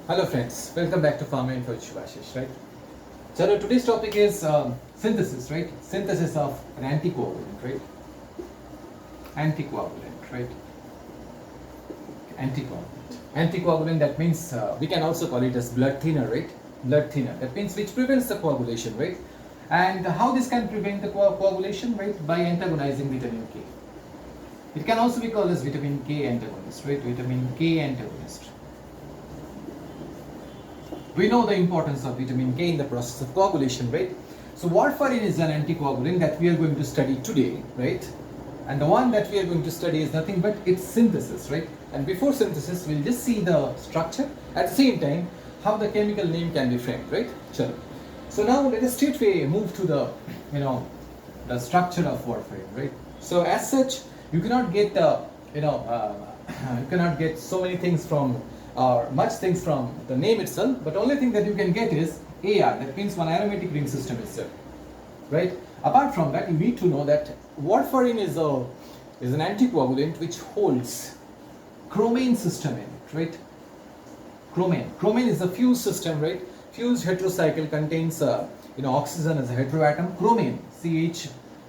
Hello friends, welcome back to Pharma Info with Shivashish, right? So today's topic is synthesis, right? Synthesis of an anticoagulant, right? Anticoagulant, right? Anticoagulant. Anticoagulant, that means we can also call it as blood thinner, right? Blood thinner. That means which prevents the coagulation, right? And how this can prevent the coagulation, right? By antagonizing vitamin K. It can also be called as vitamin K antagonist, right? Vitamin K antagonist. We know the importance of vitamin K in the process of coagulation, right? So warfarin is an anticoagulant that we are going to study today, right? And the one that we are going to study is nothing but its synthesis, right? And before synthesis, we'll just see the structure. At the same time, how the chemical name can be framed, right? Sure. So now let us straightway move to the, the structure of warfarin, right? So as such, you cannot get, you cannot get so many things from or much things from the name itself, but only thing that you can get is AR, that means one aromatic ring system itself, right? Apart from that, you need to know that warfarin is an anticoagulant which holds chromane system in it, right? Chromane is a fused system, right? Fused heterocycle contains oxygen as a heteroatom. Chromane,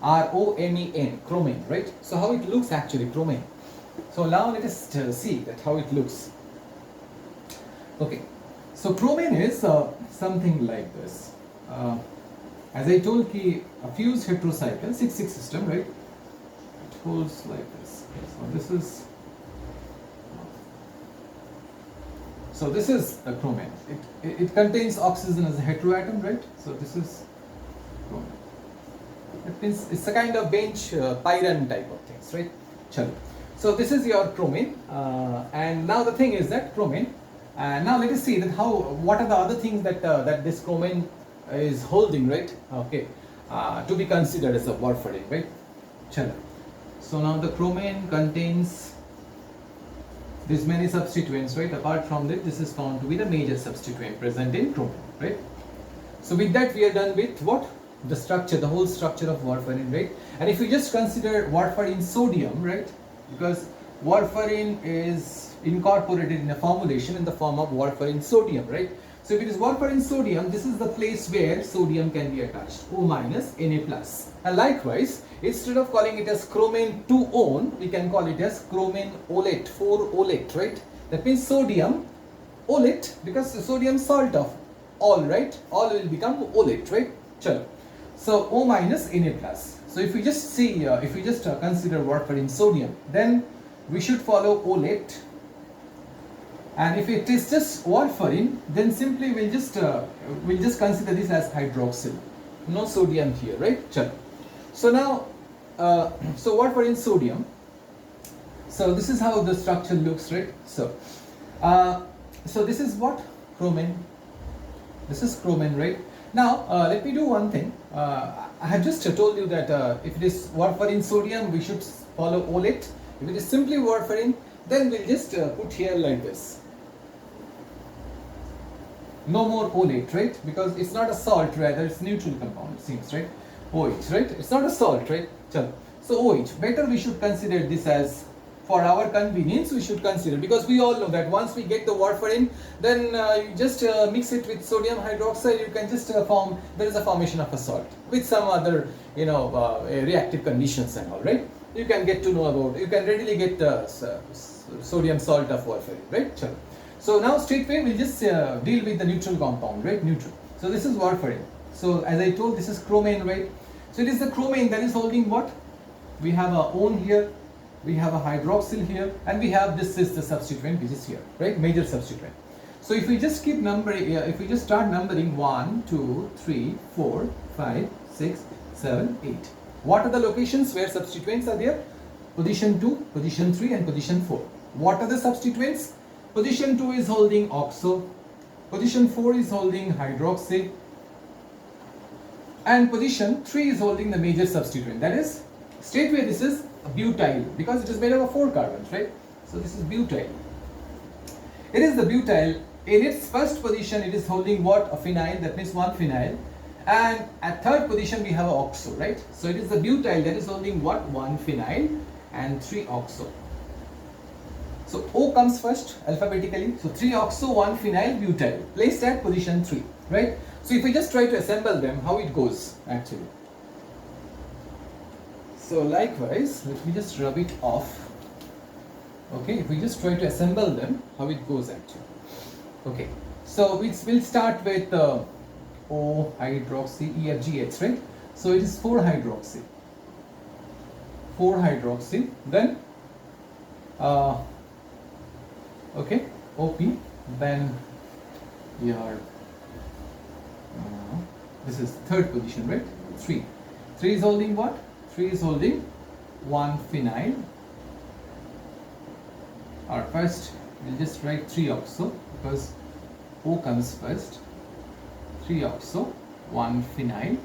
CHROMEN, chromane, right? So how it looks actually, chromane. So now let us see that how it looks. Okay, so chromane is something like this. As I told you, a fused heterocycle 6-6 system, right? It holds like this. So this is a chromane. It contains oxygen as a heteroatom, right? So this is chromane. It means it's a kind of bench pyran type of things, right? Chalo. So this is your chromane, and now the thing is that chromane. Now let us see that what are the other things that that this chromane is holding, right? Okay, to be considered as a warfarin, right? Chalo. So now the chromane contains these many substituents, right? Apart from that, this is found to be the major substituent present in chromane, right? So with that, we are done with what? The structure, the whole structure of warfarin, right? And if you just consider warfarin sodium, right? Because warfarin is incorporated in a formulation in the form of warfarin sodium, right? So if it is warfarin sodium, this is the place where sodium can be attached, O minus Na plus. And likewise, instead of calling it as chromane 2-one, we can call it as chromane olate, 4-olate, right? That means sodium olate, because the sodium salt of all, right? All will become olate, right? Chalo. So O minus Na plus. So if we just see, if we just consider warfarin sodium, then we should follow olate. And if it is just warfarin, then simply we'll just consider this as hydroxyl. No sodium here, right? Chalo. So now, so warfarin sodium. So this is how the structure looks, right? So, so this is what? Chromane. This is chromane, right? Now, let me do one thing. I have just told you that if it is warfarin sodium, we should follow olate. If it is simply warfarin, then we'll just put here like this. No more olate, right? Because it's not a salt, rather it's neutral compound, it seems, right? OH, right? It's not a salt, right? So OH, better we should consider this as, for our convenience, we should consider, because we all know that once we get the warfarin, then you just mix it with sodium hydroxide, you can just form, there is a formation of a salt with some other, reactive conditions and all, right? You can get to know about, you can readily get sodium salt of warfarin, right? Chalo. So now straightway we'll just deal with the neutral compound, right? Neutral. So this is warfarin. So as I told, this is chromane, right? So it is the chromane that is holding what? We have a one here, we have a hydroxyl here, and we have this is the substituent which is here, right? Major substituent. So if we just keep numbering, if we just start numbering 1, 2, 3, 4, 5, 6, 7, 8. What are the locations where substituents are there? Position 2, position 3, and position 4. What are the substituents? Position 2 is holding oxo, position 4 is holding hydroxy, and position 3 is holding the major substituent. That is, straightway this is butyl, because it is made up of 4 carbons, right? So this is butyl. It is the butyl. In its first position, it is holding what? A phenyl, that means one phenyl. And at third position, we have an oxo, right? So it is the butyl that is holding what? One phenyl and 3 oxo. So O comes first alphabetically. So 3-oxo-1-phenyl butyl placed at position 3, right? So if we just try to assemble them, how it goes actually. So likewise, let me just rub it off. Okay, if we just try to assemble them, how it goes actually. Okay, so we'll start with O hydroxy EFGH, right? So it is 4-hydroxy. 4-hydroxy. Then okay, OP. Then your this is third position, right? 3. 3 is holding what? 3 is holding 1-phenyl. Or first, we'll just write 3-oxo because O comes first. 3-oxo, 1-phenyl.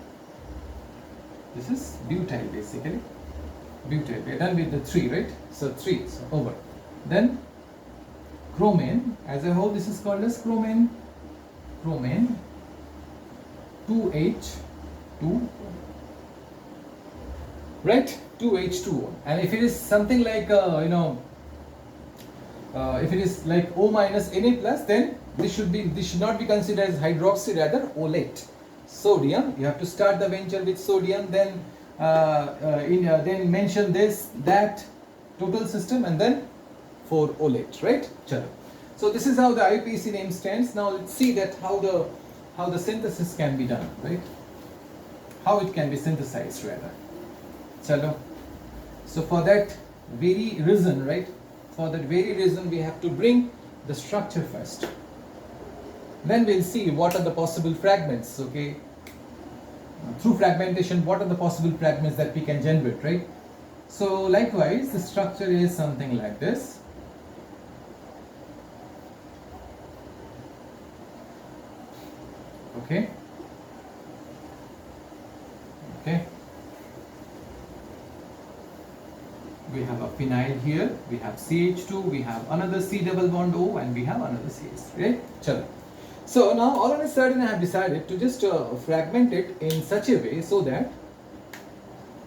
This is butyl basically. Butyl. We're done with the 3, right? So 3, so over. Then chromane, as a whole, this is called as chromane. Chromane, 2H2, right? 2H2O. And if it is something like if it is like O minus Na plus, then this should not be considered as hydroxy, rather olate. Sodium, you have to start the venture with sodium, then then mention this, that, total system, and then for olate, right? Chalo. So this is how the IUPAC name stands. Now let's see that how the synthesis can be done, right? How it can be synthesized rather. Chalo. So for that very reason, right? For that very reason, we have to bring the structure first. Then we'll see what are the possible fragments, okay? Through fragmentation, what are the possible fragments that we can generate, right? So likewise, the structure is something like this. Okay. Okay. We have a phenyl here, we have CH2, we have another C double bond O, and we have another CH3, right? Chalo. So now all of a sudden I have decided to just fragment it in such a way so that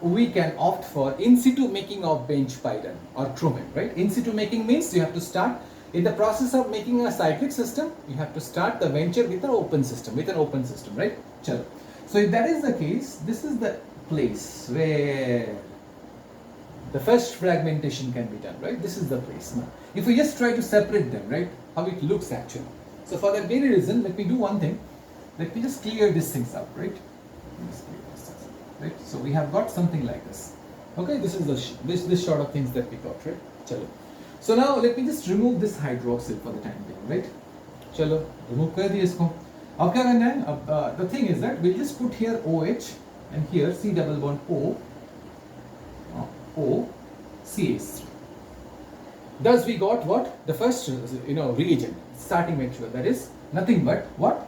we can opt for in situ making of bench pyran or chromine, right? In situ making means you have to start, in the process of making a cyclic system, you have to start the venture with an open system, right? Chalo. So if that is the case, this is the place where the first fragmentation can be done, right? This is the place. Now, if we just try to separate them, right, how it looks actually. So for that very reason, let me do one thing. Let me just clear these things up, right? Right? So we have got something like this. Okay, this is the this sort of things that we got, right? Chalo. So now let me just remove this hydroxyl for the time being, right? Chalo, remove कर दिए इसको. अब क्या करना है? The thing is that we'll just put here OH and here C double bond O, CH3. Thus we got what? The first reagent, starting material, that is nothing but what?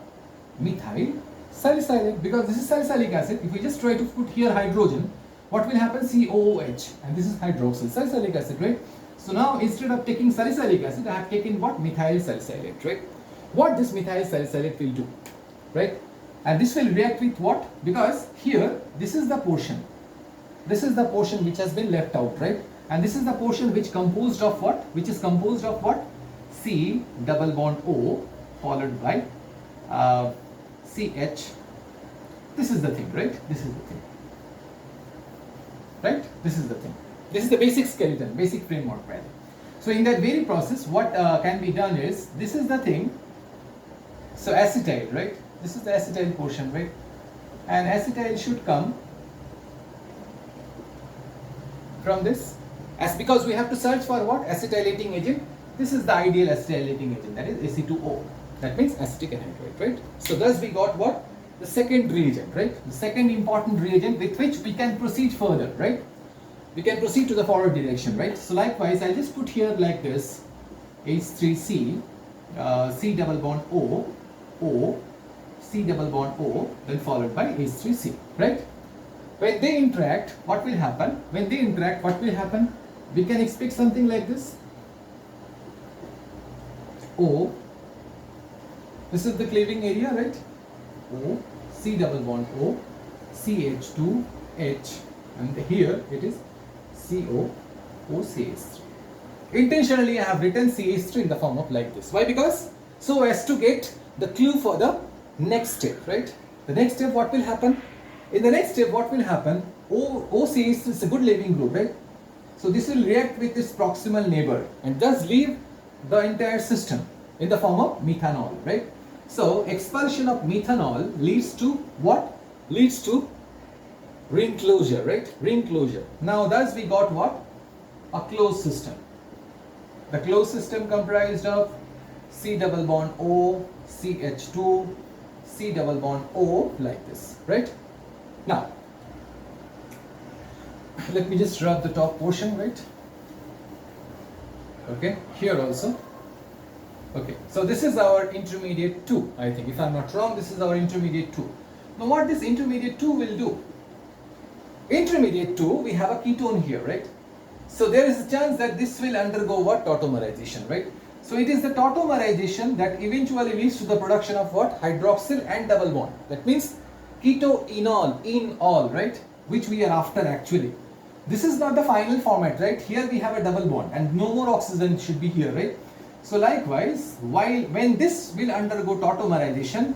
Methyl salicylate, because this is salicylic acid. If we just try to put here hydrogen, what will happen? COOH, and this is hydroxyl salicylic acid, right? So now instead of taking salicylic acid, I have taken what? Methyl salicylate, right? What this methyl salicylate will do, right? And this will react with what? Because here, this is the portion. This is the portion which has been left out, right? And this is the portion which composed of what? Which is composed of what? C double bond O followed by CH. This is the thing, right? This is the thing. Right? This is the thing. This is the basic skeleton, basic framework value. So in that very process, what can be done is, this is the thing. So acetyl, right? This is the acetyl portion, right? And acetyl should come from this, as because we have to search for what? Acetylating agent. This is the ideal acetylating agent, that is Ac2O. That means acetic anhydride, right? So thus we got what? The second reagent, right? The second important reagent with which we can proceed further, right? We can proceed to the forward direction, right? So likewise, I'll just put here like this, H3C, C double bond O, O, C double bond O, then followed by H3C, right? When they interact, what will happen? When they interact, what will happen? We can expect something like this. O, this is the cleaving area, right? O, C double bond O, CH2H, and here it is CO, OCH3. Intentionally I have written CH3 in the form of like this. Why? Because so as to get the clue for the next step, right? The next step, what will happen? In the next step, what will happen? OCH3 is a good leaving group, right? So this will react with its proximal neighbor and thus leave the entire system in the form of methanol, right? So expulsion of methanol leads to what? Leads to ring closure, right? Ring closure. Now thus we got what? A closed system. The closed system comprised of C double bond O, CH2, C double bond O like this, right? Now, let me just rub the top portion, right? Okay, here also. Okay, so this is our intermediate 2, I think. If I'm not wrong, this is our intermediate 2. Now what this intermediate 2 will do? Intermediate 2, we have a ketone here, right? So there is a chance that this will undergo what? Tautomerization, right? So it is the tautomerization that eventually leads to the production of what? Hydroxyl and double bond. That means keto-enol, right? Which we are after actually. This is not the final format, right? Here we have a double bond and no more oxygen should be here, right? So likewise, when this will undergo tautomerization,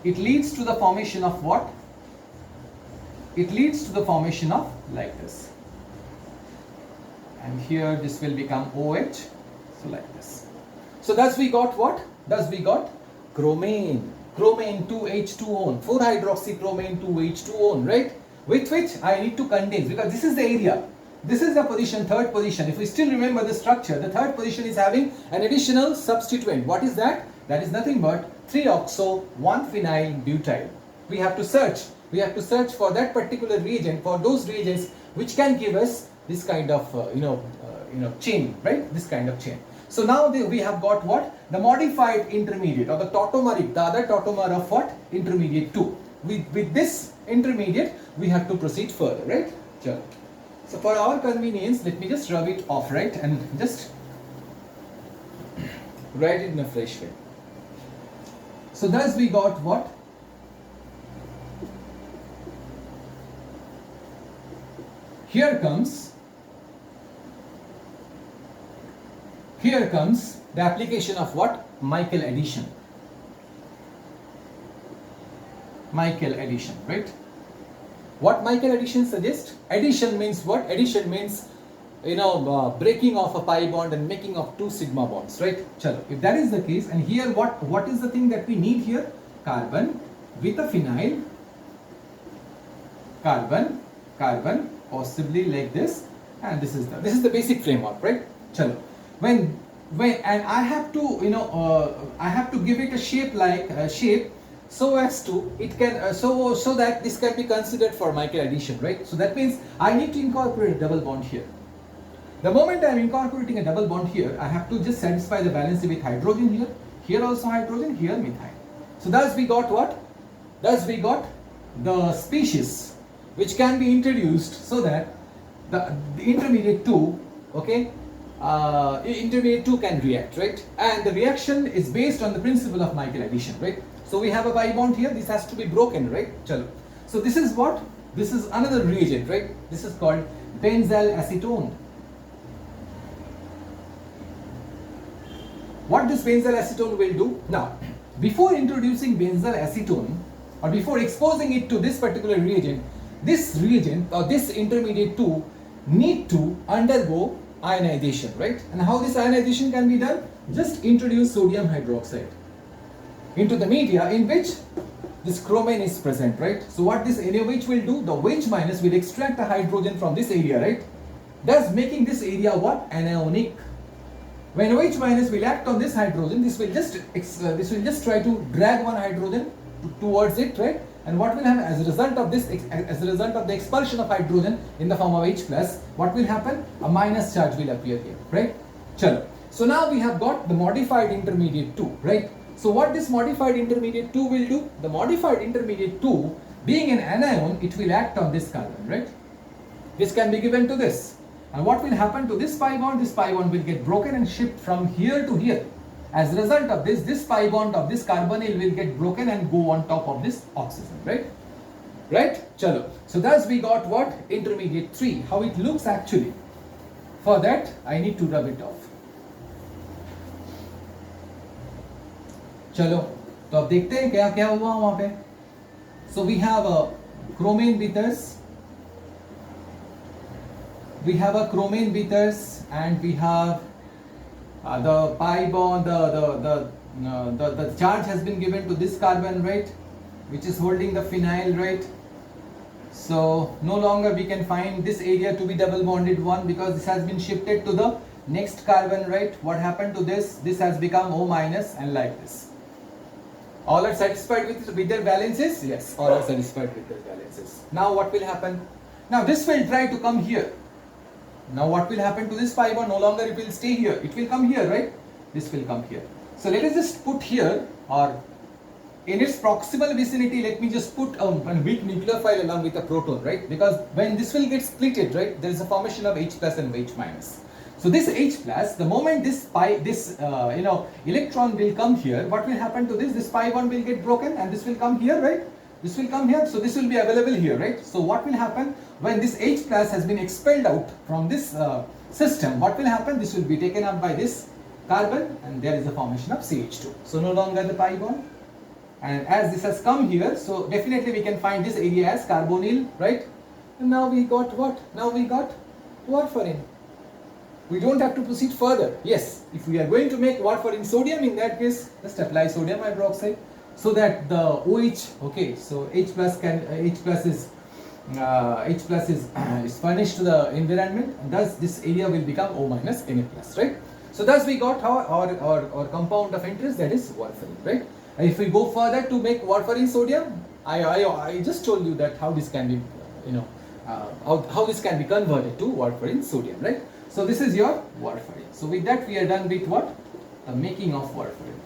it leads to the formation of what? It leads to the formation of like this. And here this will become OH, so like this. So thus we got what? Thus we got chromane. Chromane 2H2O, 4-hydroxychromane 2H2O, right? With which I need to condense because this is the area. This is the position, third position. If we still remember the structure, the third position is having an additional substituent. What is that? That is nothing but 3-oxo 1-phenyl butyl. We have to search. We have to search for that particular reagent, for those reagents which can give us this kind of chain, right? This kind of chain. So now we have got what? The modified intermediate or the tautomeric, the other tautomer of what? Intermediate 2. With this intermediate, we have to proceed further, right? Sure. So for our convenience, let me just rub it off, right? And just write it in a fresh way. So thus we got what? Here comes the application of what? Michael addition. Michael addition, right? What Michael addition suggests? Addition means what? Addition means, breaking off a pi bond and making of 2 sigma bonds, right? Chalo. If that is the case, and here what is the thing that we need here? Carbon with a phenyl, carbon, possibly like this, and this is the basic framework, right? Chalo. When and I have to give it a shape shape so as to it can so that this can be considered for Michael addition, right? So that means I need to incorporate a double bond here. The moment I am incorporating a double bond here, I have to just satisfy the valency with hydrogen here. Here also hydrogen, here methyl. So thus we got what? Thus we got the species which can be introduced so that the intermediate 2, okay, intermediate 2 can react, right? And the reaction is based on the principle of Michael addition, right? So we have a pi bond here, this has to be broken, right? Chalo. So this is what? This is another reagent, right? This is called benzyl acetone. What this benzyl acetone will do? Now, before introducing benzyl acetone or before exposing it to this particular reagent, this reagent or this intermediate 2 need to undergo ionization, right? And how this ionization can be done? Just introduce sodium hydroxide into the media in which this chromane is present, right? So what this NaOH will do? The OH minus will extract a hydrogen from this area, right? Thus making this area what? Anionic. When OH minus will act on this hydrogen, this will just try to drag one hydrogen towards it, right? And what will happen as a result of this, as a result of the expulsion of hydrogen in the form of H plus, what will happen? A minus charge will appear here, right? Chalo. So now we have got the modified intermediate 2, right? So what this modified intermediate 2 will do? The modified intermediate 2, being an anion, it will act on this carbon, right? This can be given to this. And what will happen to this pi bond? This pi bond will get broken and shipped from here to here. As a result of this pi bond of this carbonyl will get broken and go on top of this oxygen, right? Right? Chalo. So thus we got what? Intermediate 3. How it looks actually. For that I need to rub it off. चलो तो अब देखते हैं क्या क्या हुआ वहां पे. So we have a chromine ethers. We have a chromine ethers and we have the pi bond. The charge has been given to this carbon, right, which is holding the phenyl, right. So no longer we can find this area to be double bonded one because this has been shifted to the next carbon, right. What happened to this? This has become O minus and like this. All are satisfied with their valences? Yes, all are satisfied with their valences. Now what will happen? Now this will try to come here. Now what will happen to this pi bond? No longer it will stay here. It will come here, right? This will come here. So let us just put here, or in its proximal vicinity, let me just put a weak nucleophile along with a proton, right? Because when this will get splitted, right, there is a formation of H plus and H minus. So this H plus, the moment this electron will come here, what will happen to this? This pi bond will get broken and this will come here, right? This will come here, so this will be available here, right? So what will happen when this H plus has been expelled out from this system? What will happen? This will be taken up by this carbon and there is a formation of CH2. So no longer the pi bond. And as this has come here, so definitely we can find this area as carbonyl, right? And now we got what? Now we got warfarin. We don't have to proceed further. Yes, if we are going to make warfarin sodium, in that case, just apply sodium hydroxide so that the OH, okay, so H plus is furnished to the environment, and thus this area will become O minus Na plus, right? So thus we got our compound of interest, that is warfarin, right? And if we go further to make warfarin sodium, I just told you that how this can be, how this can be converted to warfarin sodium, right? So this is your warfarin. So with that we are done with what? The making of warfarin,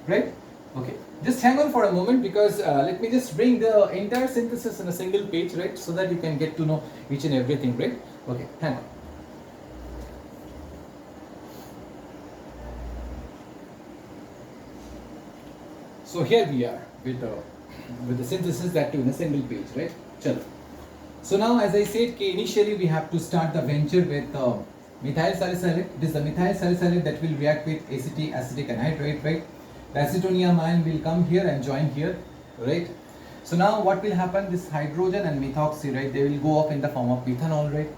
right? Okay, just hang on for a moment because let me just bring the entire synthesis in a single page, right? So that you can get to know each and everything, right? Okay, hang on. So here we are with the synthesis that too in a single page, right? Chalo. So now, as I said, initially we have to start the venture with methyl salicylate. It is the methyl salicylate that will react with acetic anhydride, right? The acetonium ion will come here and join here, right? So now what will happen? This hydrogen and methoxy, right? They will go off in the form of methanol, right?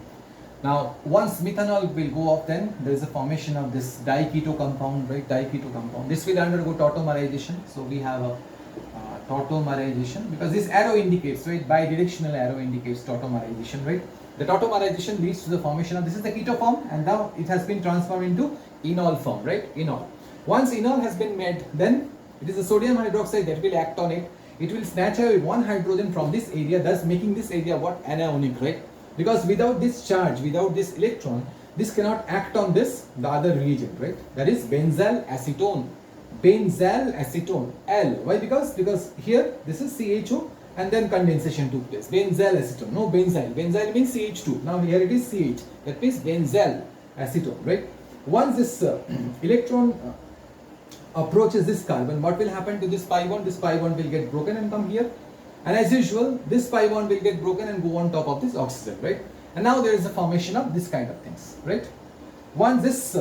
Now, once methanol will go off, then there is a formation of this diketo compound, right? Diketo compound. This will undergo tautomerization. So we have a tautomerization because this arrow indicates, right? Bidirectional arrow indicates tautomerization, right? The tautomerization leads to the formation of, this is the keto form, and now it has been transformed into enol form, right? Enol. Once enol has been made, then it is the sodium hydroxide that will act on it. It will snatch away one hydrogen from this area, thus making this area what? Anionic, right? Because without this charge, without this electron, this cannot act on this, the other reagent, right? That is benzyl acetone. Benzyl acetone, L. Why? Because here this is CHO and then condensation took place. Benzyl acetone, no benzyl. Benzyl means CH2. Now here it is CH. That means benzyl acetone, right? Once this electron approaches this carbon, what will happen to this pi bond? This pi bond will get broken and come here. And as usual, this pi bond will get broken and go on top of this oxygen, right? And now there is a formation of this kind of things, right? Once this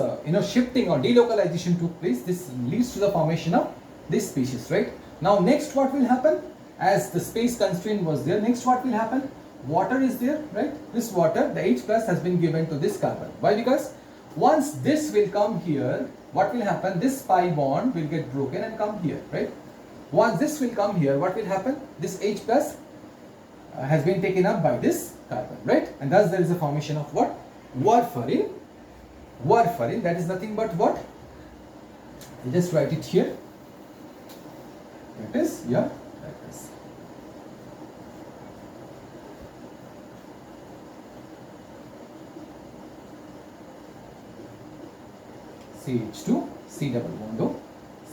shifting or delocalization took place, this leads to the formation of this species, right? Now next what will happen? As the space constraint was there, next what will happen? Water is there, right? This water, the H plus has been given to this carbon. Why? Because once this will come here, what will happen? This pi bond will get broken and come here, right? Once this will come here, what will happen? This H plus has been taken up by this carbon, right? And thus there is a formation of what? Warfarin. Warfarin, that is nothing but what? I'll just write it here. That is, yeah, that is. CH2, C double bond O,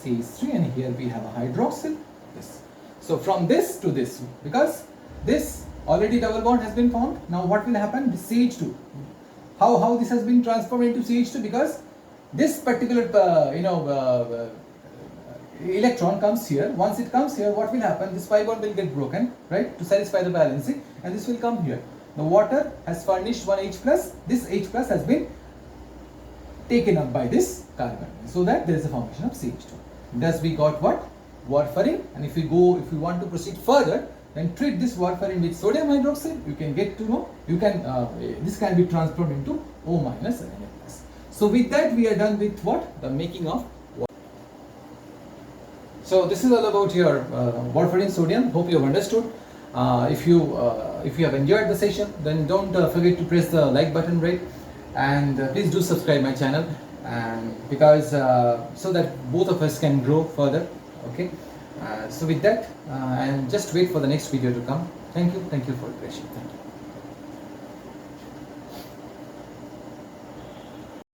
CH3, and here we have a hydroxyl. This. So from this to this, because this already double bond has been formed. Now what will happen? This CH2. How this has been transformed into CH2? Because this particular electron comes here. Once it comes here, what will happen? This pi bond will get broken, right, to satisfy the valency, and this will come here. the water has furnished one H plus. This H plus has been taken up by this carbon, so that there is a formation of CH2. Thus we got what? Warfarin. And if we want to proceed further, then treat this warfarin with sodium hydroxide. You can get to know, this can be transformed into O minus and Na plus. So with that we are done with what? The making of water. So this is all about your warfarin sodium. Hope you have understood. If you have enjoyed the session, then don't forget to press the like button, right? And please do subscribe my channel, and because so that both of us can grow further. Okay. So with that, and just wait for the next video to come. Thank you for your patience. Thank you.